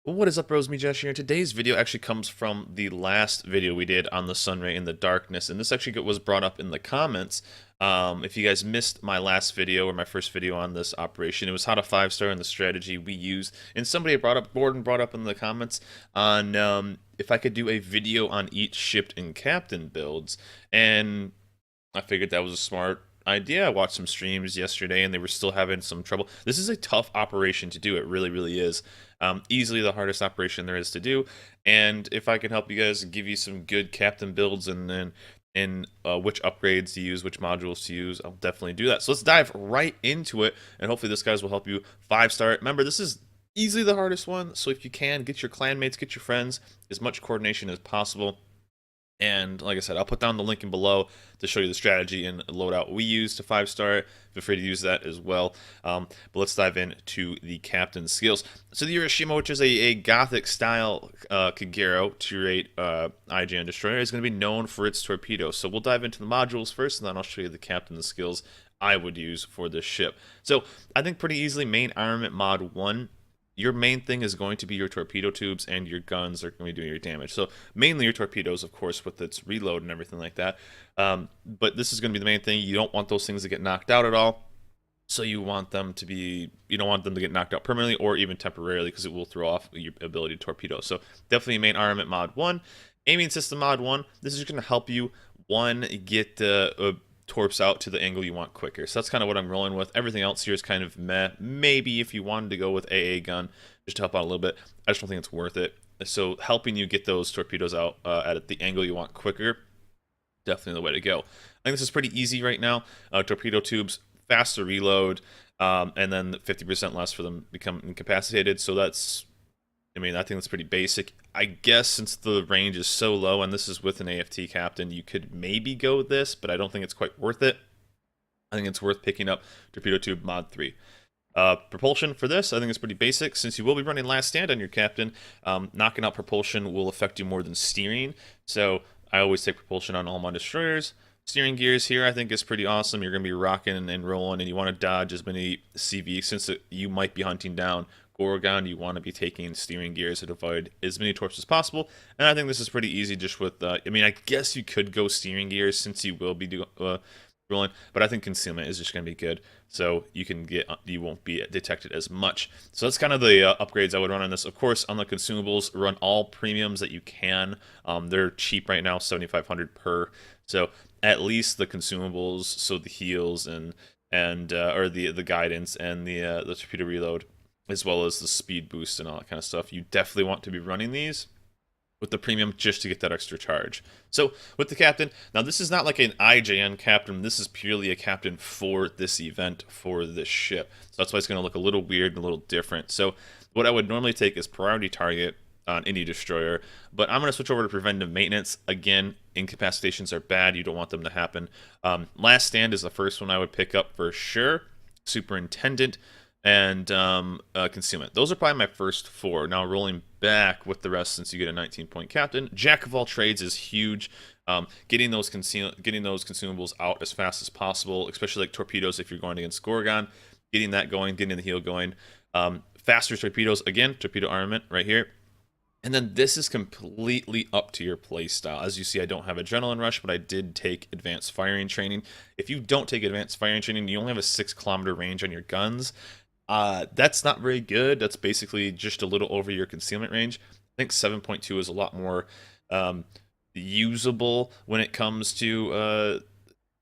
What is up, bros? Me, Josh here. Today's video actually comes from the last video we did on the Sunray in the darkness, and this actually was brought up in the comments. If you guys missed my last video or my first video on this operation, it was how to 5-star and the strategy we used. And somebody Gordon brought up in the comments on if I could do a video on each ship and captain builds, and I figured that was a smart idea. I watched some streams yesterday and they were still having some trouble. This is a tough operation to do. It really, really is. Easily the hardest operation there is to do. And if I can help you guys give you some good captain builds and which upgrades to use, which modules to use, I'll definitely do that. So let's dive right into it, and hopefully this guys will help you 5-star. Remember, this is easily the hardest one, so if you can, get your clanmates, get your friends, as much coordination as possible. And like I said, I'll put down the link in below to show you the strategy and loadout we use to 5-star it. Feel free to use that as well. But let's dive into the captain skills. So the Hiroshima, which is a Gothic style Kagero tier 8 IJN destroyer, is going to be known for its torpedoes. So we'll dive into the modules first, and then I'll show you the captain skills I would use for this ship. So I think pretty easily, main armament mod 1. Your main thing is going to be your torpedo tubes, and your guns are going to be doing your damage. So mainly your torpedoes, of course, with its reload and everything like that. But this is going to be the main thing. You don't want those things to get knocked out at all. So you want them to be, you don't want them to get knocked out permanently or even temporarily, because it will throw off your ability to torpedo. So definitely main armament mod 1. Aiming system mod 1. This is going to help you, one, get the torps out to the angle you want quicker. So that's kind of what I'm rolling with. Everything else here is kind of meh. Maybe if you wanted to go with AA gun just to help out a little bit, I just don't think it's worth it. So helping you get those torpedoes out at the angle you want quicker, definitely the way to go. I think this is pretty easy right now. Torpedo tubes, faster reload, and then 50% less for them become incapacitated. So that's, I mean, I think that's pretty basic. I guess since the range is so low, and this is with an AFT captain, you could maybe go with this, but I don't think it's quite worth it. I think it's worth picking up Torpedo Tube Mod 3. Propulsion for this, I think it's pretty basic. Since you will be running Last Stand on your captain, knocking out propulsion will affect you more than steering. So I always take propulsion on all my destroyers. Steering gears here, I think, is pretty awesome. You're going to be rocking and rolling, and you want to dodge as many CV, since you might be hunting down Gorgon. You want to be taking steering gears to avoid as many torps as possible. And I think this is pretty easy just with, I mean, I guess you could go steering gears since you will be rolling, but I think concealment is just going to be good. So you won't be detected as much. So that's kind of the upgrades I would run on this. Of course, on the consumables, run all premiums that you can. They're cheap right now, 7,500 per. So at least the consumables, so the heals and or the guidance and the torpedo reload, as well as the speed boost and all that kind of stuff. You definitely want to be running these with the premium just to get that extra charge. So with the captain, now this is not like an IJN captain. This is purely a captain for this event, for this ship. So that's why it's going to look a little weird and a little different. So what I would normally take is priority target on any destroyer, but I'm going to switch over to preventive maintenance. Again, incapacitations are bad. You don't want them to happen. Last Stand is the first one I would pick up for sure. Superintendent and concealment. Those are probably my first 4. Now rolling back with the rest, since you get a 19-point captain. Jack of all trades is huge. Getting those consumables out as fast as possible, especially like torpedoes if you're going against Gorgon. Getting that going, getting the heal going. Faster torpedoes, again, torpedo armament right here. And then this is completely up to your playstyle. As you see, I don't have Adrenaline Rush, but I did take Advanced Firing Training. If you don't take Advanced Firing Training, you only have a 6-kilometer range on your guns. That's not very good. That's basically just a little over your concealment range. I think 7.2 is a lot more usable when it comes to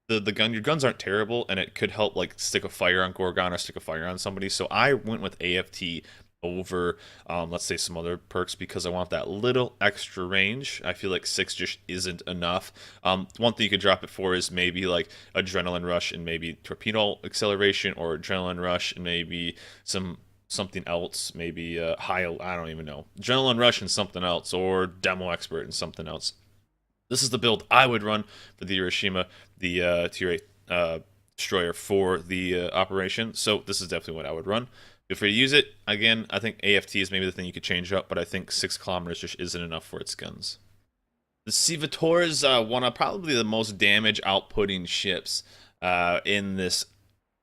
the gun. Your guns aren't terrible, and it could help like stick a fire on Gorgon or stick a fire on somebody. So I went with AFT over let's say some other perks, because I want that little extra range. I feel like 6 just isn't enough. One thing you could drop it for is maybe like Adrenaline Rush and maybe Torpedo Acceleration, or Adrenaline Rush and maybe something else, maybe I don't even know, Adrenaline Rush and something else, or Demo Expert and something else. This is the build I would run for the Hiroshima, the tier 8 destroyer for the operation. So this is definitely what I would run. Feel free to use it. Again, I think AFT is maybe the thing you could change up, but I think 6 kilometers just isn't enough for its guns. The Civator is one of probably the most damage outputting ships in this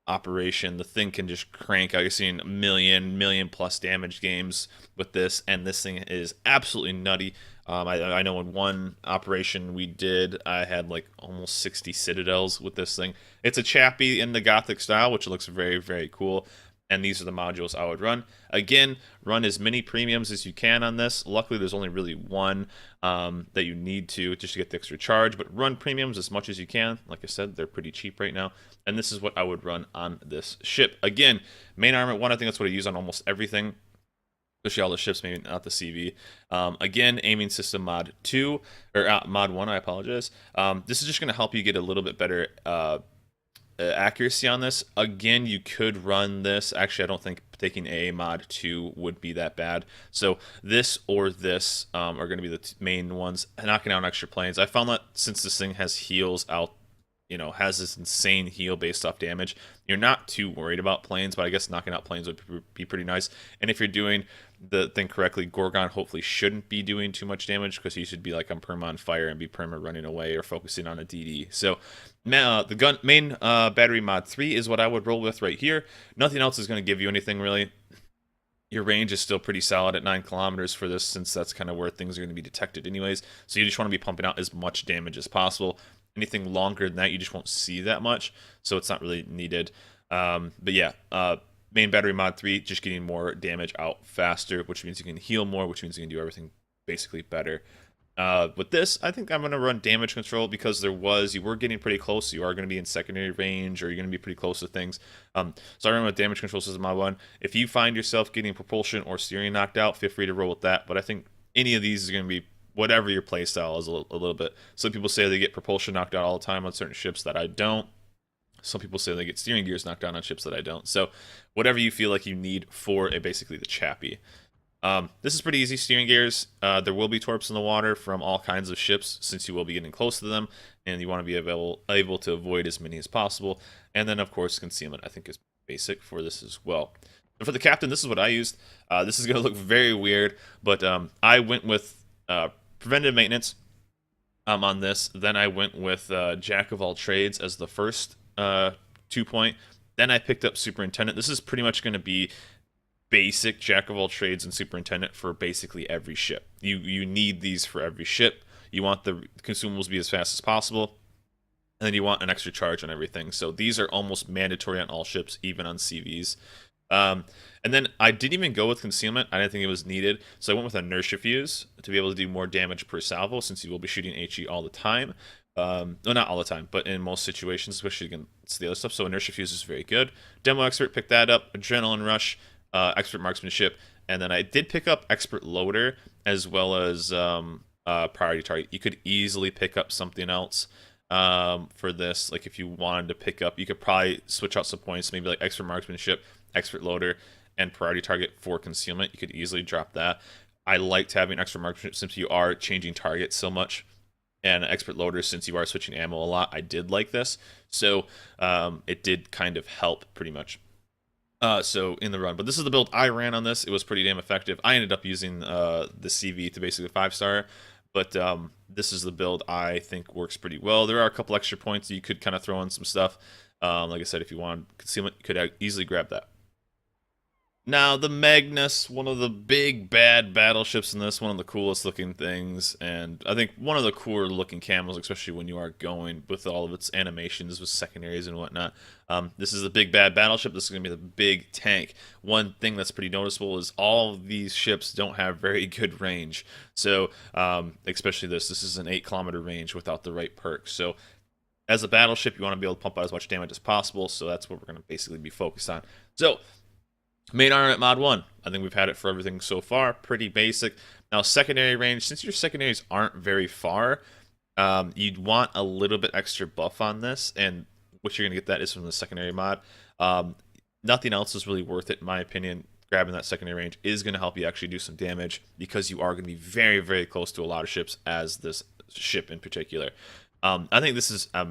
operation. The thing can just crank. I've seen a million plus damage games with this, and this thing is absolutely nutty. I know in one operation we did, I had like almost 60 citadels with this thing. It's a chappy in the Gothic style, which looks very cool. And these are the modules I would run. Again, run as many premiums as you can on this. Luckily, there's only really one that you need to just to get the extra charge. But run premiums as much as you can. Like I said, they're pretty cheap right now. And this is what I would run on this ship. Again, main armament 1, I think that's what I use on almost everything. Especially all the ships, maybe not the CV. Again, aiming system mod 2, or mod 1, I apologize. This is just going to help you get a little bit better accuracy on this. Again, you could run this. Actually, I don't think taking a mod 2 would be that bad. So this or this are going to be the main ones. Knocking out extra planes. I found that since this thing has heals out, has this insane heal based off damage, you're not too worried about planes, but I guess knocking out planes would be pretty nice. And if you're doing the thing correctly, Gorgon hopefully shouldn't be doing too much damage, because he should be like on perma on fire and be perma running away or focusing on a DD. So the main battery mod 3 is what I would roll with right here. Nothing else is going to give you anything really. Your range is still pretty solid at 9 kilometers for this, since that's kind of where things are going to be detected anyways. So you just want to be pumping out as much damage as possible. Anything longer than that, you just won't see that much, so it's not really needed. But yeah, main battery mod 3, just getting more damage out faster, which means you can heal more, which means you can do everything basically better. With this, I think I'm going to run damage control, because you were getting pretty close. You are going to be in secondary range, or you're going to be pretty close to things. So I run with damage control system mod 1. If you find yourself getting propulsion or steering knocked out, feel free to roll with that. But I think any of these is going to be whatever your playstyle is a little bit. Some people say they get propulsion knocked out all the time on certain ships that I don't. Some people say they get steering gears knocked out on ships that I don't. So whatever you feel like you need for basically the chappy. This is pretty easy. Steering gears. There will be torps in the water from all kinds of ships, since you will be getting close to them, and you want to be able to avoid as many as possible. And then, of course, concealment, I think, is basic for this as well. But for the captain, this is what I used. This is going to look very weird, but I went with preventative maintenance on this. Then I went with Jack of all trades as the first 2-point. Then I picked up superintendent. This is pretty much going to be basic Jack of all trades and superintendent for basically every ship. You need these for every ship. You want the consumables to be as fast as possible, and then you want an extra charge on everything. So these are almost mandatory on all ships, even on CVs. And then I didn't even go with concealment. I didn't think it was needed, so I went with inertia fuse to be able to do more damage per salvo, since you will be shooting HE all the time. No, not all the time, but in most situations, especially against the other stuff. So inertia fuse is very good. Demo expert, pick that up. Adrenaline rush, expert marksmanship, and then I did pick up expert loader as well as priority target. You could easily pick up something else for this. Like if you wanted to pick up, you could probably switch out some points, maybe like expert marksmanship, expert loader, and priority target for concealment. You could easily drop that. I liked having extra marksmanship since you are changing targets so much, and expert loader since you are switching ammo a lot. I did like this, so it did kind of help pretty much. So in the run, but this is the build I ran on this. It was pretty damn effective. I ended up using the CV to basically 5-star, but this is the build I think works pretty well. There are a couple extra points you could kind of throw in some stuff. Like I said, if you want concealment, you could easily grab that. Now, the Magnus, one of the big bad battleships in this, one of the coolest looking things, and I think one of the cooler looking camos, especially when you are going with all of its animations with secondaries and whatnot. This is the big bad battleship. This is going to be the big tank. One thing that's pretty noticeable is all of these ships don't have very good range. So, especially this is an 8-kilometer range without the right perks. So, as a battleship, you want to be able to pump out as much damage as possible, so that's what we're going to basically be focused on. So, main armament mod 1. I think we've had it for everything so far. Pretty basic. Now, secondary range. Since your secondaries aren't very far, you'd want a little bit extra buff on this, and what you're going to get that is from the secondary mod. Nothing else is really worth it, in my opinion. Grabbing that secondary range is going to help you actually do some damage, because you are going to be very, very close to a lot of ships, as this ship in particular. I think this is a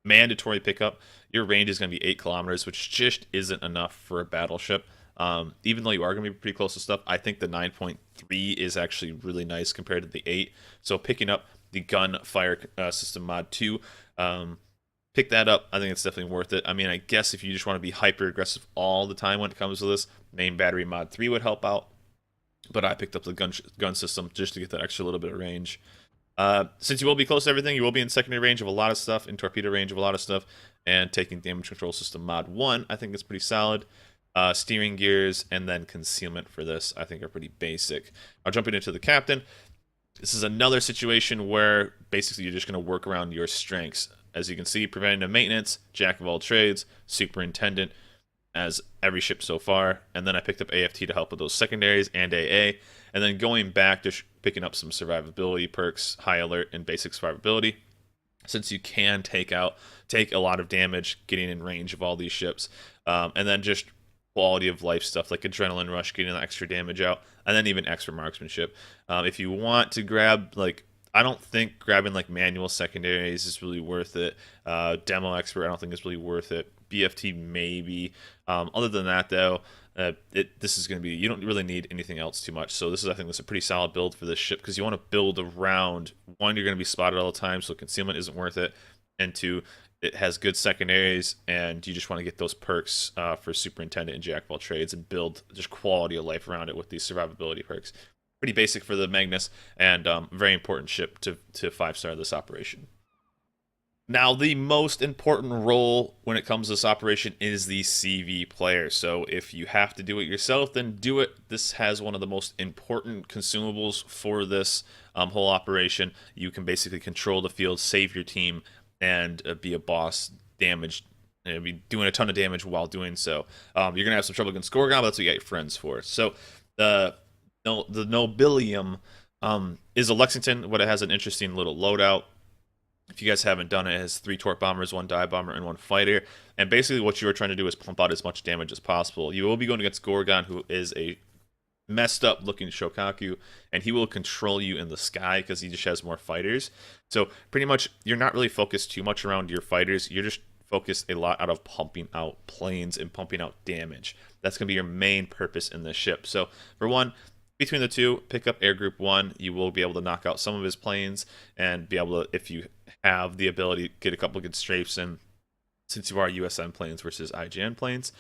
mandatory pickup. Your range is going to be 8 kilometers, which just isn't enough for a battleship. Even though you are going to be pretty close to stuff, I think the 9.3 is actually really nice compared to the 8. So picking up the gunfire system mod 2 pick that up. I think it's definitely worth it. I mean, I guess if you just want to be hyper aggressive all the time when it comes to this, main battery mod 3 would help out. But I picked up the gun system just to get that extra little bit of range. Since you will be close to everything, you will be in secondary range of a lot of stuff, in torpedo range of a lot of stuff, and taking damage control system mod 1, I think is pretty solid. Steering gears and then concealment for this, I think, are pretty basic. I'll jump into the captain. This is another situation where basically you're just going to work around your strengths. As you can see, preventative maintenance, jack of all trades, superintendent, as every ship so far. And then I picked up AFT to help with those secondaries and AA. And then going back to picking up some survivability perks, high alert, and basic survivability. Since you can take a lot of damage getting in range of all these ships. And then just quality of life stuff like adrenaline rush, getting the extra damage out, and then even extra marksmanship. If you want to grab, like, I don't think grabbing like manual secondaries is really worth it. Demo expert, I don't think is really worth it. BFT maybe. Other than that, though, this is going to be, you don't really need anything else too much. So this is, I think, this is a pretty solid build for this ship because you want to build around, one, you're going to be spotted all the time, so concealment isn't worth it, and two, it has good secondaries, and you just want to get those perks for superintendent and jack of all trades and build just quality of life around it with these survivability perks. Pretty basic for the Magnus, and very important ship to 5-star this operation. Now, the most important role when it comes to this operation is the CV player. So if you have to do it yourself, then do it. This has one of the most important consumables for this whole operation. You can basically control the field, save your team, and be a boss, be doing a ton of damage while doing so. You're going to have some trouble against Gorgon, but that's what you got your friends for. So the Nobilium is a Lexington, but it has an interesting little loadout. If you guys haven't done it, it has 3 torp bombers, 1 dive bomber, and 1 fighter. And basically what you're trying to do is pump out as much damage as possible. You will be going against Gorgon, who is a messed up looking Shokaku, and he will control you in the sky because he just has more fighters. So pretty much you're not really focused too much around your fighters. You're just focused a lot out of pumping out planes and pumping out damage. That's going to be your main purpose in this ship. So for one, between the two, pick up Air Group 1. You will be able to knock out some of his planes and be able to, if you have the ability, get a couple good strafes in, since you are USM planes versus IGN planes.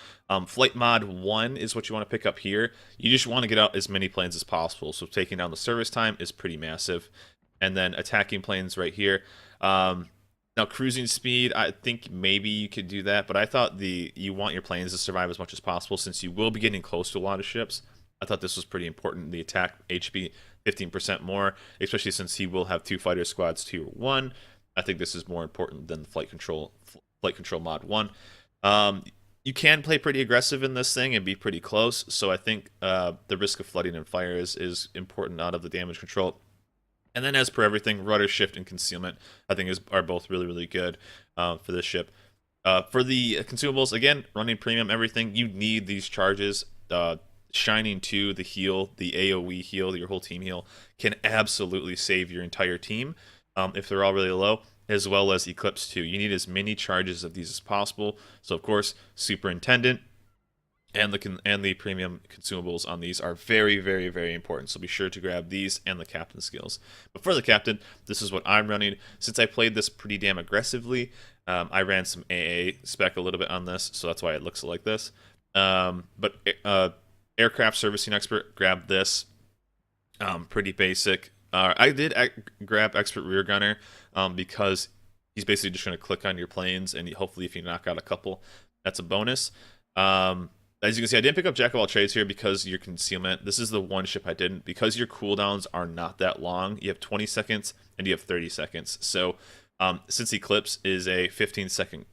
Flight Mod 1 is what you want to pick up here. You just want to get out as many planes as possible, so taking down the service time is pretty massive. And then attacking planes right here. Now, cruising speed, I think maybe you could do that, but I thought you want your planes to survive as much as possible since you will be getting close to a lot of ships. I thought this was pretty important. The attack HP 15% more, especially since he will have 2 fighter squads tier 1. I think this is more important than the flight control mod 1. You can play pretty aggressive in this thing and be pretty close, so I think the risk of flooding and fire is important out of the damage control. And then as per everything, rudder shift and concealment I think are both really, really good for this ship. For the consumables, again, running premium everything, you need these charges. Shining 2, the heal, the AoE heal, your whole team heal, can absolutely save your entire team if they're all really low, as well as Eclipse 2. You need as many charges of these as possible. So, of course, Superintendent and the premium consumables on these are very, very, very important. So be sure to grab these and the Captain skills. But for the Captain, this is what I'm running. Since I played this pretty damn aggressively, I ran some AA spec a little bit on this, so that's why it looks like this. But Aircraft Servicing Expert, grab this. Pretty basic. I did grab Expert Rear Gunner because he's basically just going to click on your planes, and hopefully if you knock out a couple, that's a bonus. As you can see, I didn't pick up Jack of all trades here because your concealment. This is the one ship I didn't, because your cooldowns are not that long. You have 20 seconds and you have 30 seconds. So since Eclipse is a 15-second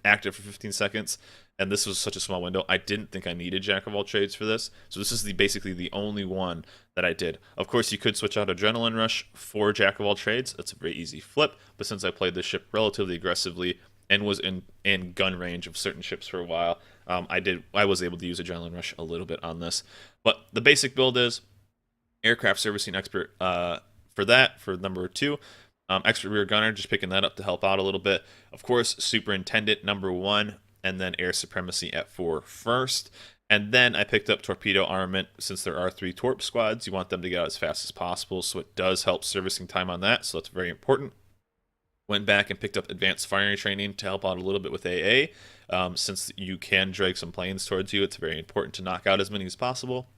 active for 15 seconds, and this was such a small window, I didn't think I needed Jack of all trades for this. So this is basically the only one that I did. Of course, you could switch out Adrenaline Rush for Jack of all trades. That's a very easy flip. But since I played this ship relatively aggressively and was in gun range of certain ships for a while, I was able to use Adrenaline Rush a little bit on this. But the basic build is Aircraft Servicing Expert for number 2. Expert Rear Gunner, just picking that up to help out a little bit. Of course, Superintendent number 1. And then Air Supremacy at 4 first. And then I picked up Torpedo Armament. Since there are 3 Torp squads, you want them to get out as fast as possible, so it does help servicing time on that, so that's very important. Went back and picked up advanced firing training to help out a little bit with AA. Since you can drag some planes towards you, it's very important to knock out as many as possible.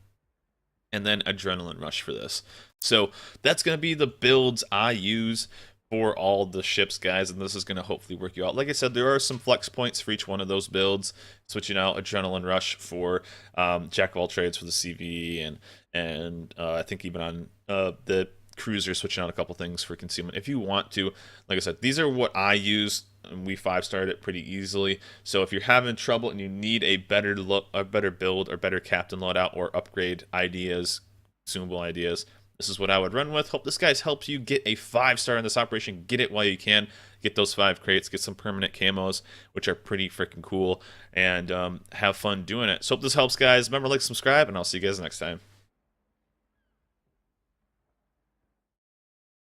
And then adrenaline rush for this. So that's going to be the builds I use for all the ships, guys, and this is going to hopefully work you out. Like I said, there are some flex points for each one of those builds. Switching out adrenaline rush for jack of all trades for the CV, and I think even on the cruiser, switching out a couple things for concealment if you want to. Like I said, these are what I use, and we 5-starred it pretty easily. So if you're having trouble and you need a better build, or better captain loadout, or upgrade ideas, consumable ideas, this is what I would run with. Hope this guys helps you get a 5-star in this operation. Get it while you can. Get those 5 crates. Get some permanent camos, which are pretty freaking cool, and have fun doing it. So hope this helps, guys. Remember, like, subscribe, and I'll see you guys next time.